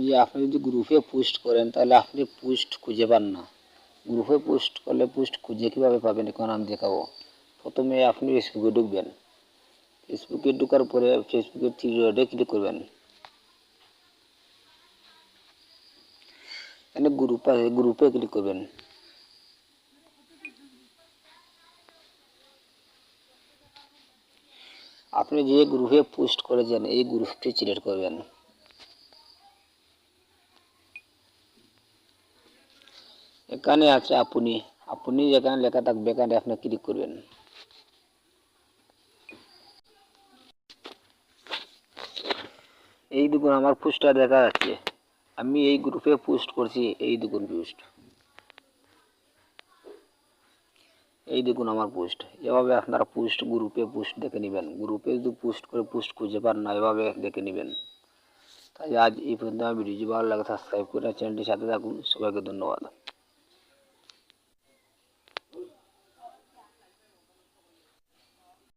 যে আপনি যদি গ্রুপে পোস্ট করেন তাহলে আপনি পোস্ট খুঁজে পান না। গ্রুপে পোস্ট করলে পোস্ট খুঁজে কীভাবে পাবেন এখন আমি দেখাবো। প্রথমে আপনি ফেসবুকে ঢুকবেন। ফেসবুকে ঢোকার পরে ফেসবুকের থ্রি ডটে ক্লিক করবেন। এখানে গ্রুপ আছে, গ্রুপে ক্লিক করবেন। আপনি যে গ্রুপে পোস্ট করেছেন এই গ্রুপটি সিলেক্ট করবেন। এখানে আছে আপনি, আপনি যেখানে লেখা থাকবে এখানে আপনি ক্লিক করবেন। এই দেখুন আমার পোস্টটা দেখা যাচ্ছে, আমি এই গ্রুপে পোস্ট করছি। এই দেখুন পোস্ট, এই দেখুন আমার পোস্ট। এভাবে আপনারা পোস্ট গ্রুপে পোস্ট দেখে নেবেন। গ্রুপে যদি পোস্ট করে পোস্ট খুঁজে পান না, এভাবে দেখে নেবেন। তাই আজ এই পর্যন্ত। আমার ভিডিওটি ভালো লাগে সাবস্ক্রাইব করে চ্যানেলটির সাথে থাকুন। সবাইকে ধন্যবাদ।